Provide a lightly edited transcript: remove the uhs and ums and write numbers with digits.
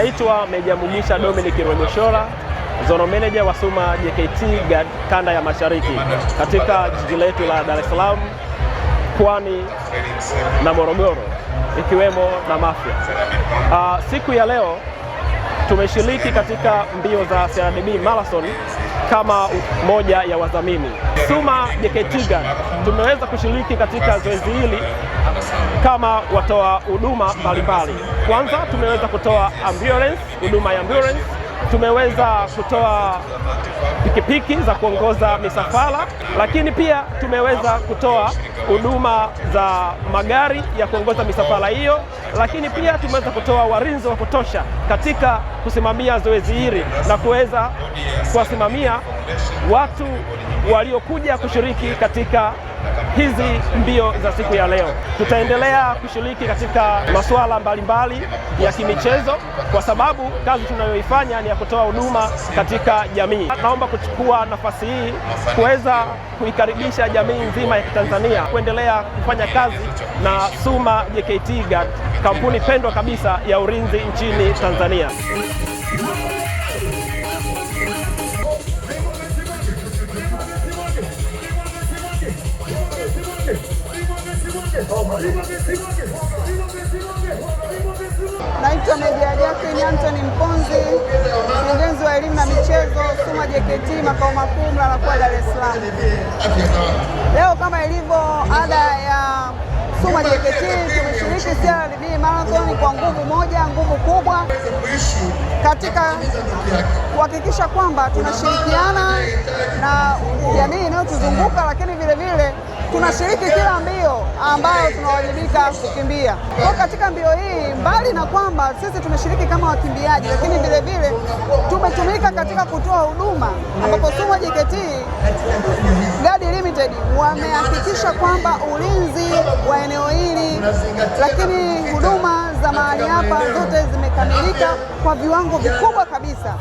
Naitwa Meja Mugisha Dominic Rwegoshora, Zone Manager wa SUMA JKT Guard kanda ya Mashariki katika jiji letu la Dar es Salaam, Pwani na Morogoro, ikiwemo na Mafia. Siku ya leo tumeshiriki katika mbio za CRDB Marathon kama moja ya wadhamini. SUMA JKT Guard tumeweza kushiriki katika zoezi hili kama watoa huduma mbalimbali. Kwanza tumeweza kutoa huduma ya ambulance, tumeweza kutoa pikipiki za kuongoza misafara, lakini pia tumeweza kutoa huduma za magari ya kuongoza misafara hiyo, lakini pia tumeweza kutoa walinzi wa kutosha katika kusimamia zoezi hili na kuweza kuwasimamia watu waliokuja kushiriki katika hizi mbio za siku ya leo. Tutaendelea kushiriki katika masuala mbalimbali ya kimichezo kwa sababu kazi tunayoifanya ni ya kutoa huduma katika jamii. Naomba kuchukua nafasi hii kuweza kuikaribisha jamii nzima ya Tanzania kuendelea kufanya kazi na SUMA JKT Guard, kampuni pendwa kabisa ya ulinzi nchini Tanzania. Naitwa Meja Jacqueline Anthony Mponzi, mkurugenzi wa elimu na michezo SUMA JKT makao makuu Mlalakuwa, Dar es Salaam. Leo kama ilivyo ada ya SUMA JKT tumeshiriki CRDB Marathon kwa nguvu moja, nguvu kubwa, katika kuhakikisha kwamba tunashirikiana na jamii inayotuzunguka, lakini vile vile tunashiriki kila mbio ambayo tunawajibika kukimbia. Kwa katika mbio hii, mbali na kwamba sisi tumeshiriki kama wakimbiaji, lakini vile vile tumetumika katika kutoa huduma, ambapo SUMA JKT Guard Limited wamehakikisha kwamba ulinzi wa eneo hili, lakini huduma za mahali hapa zote zimekamilika kwa viwango vikubwa kabisa.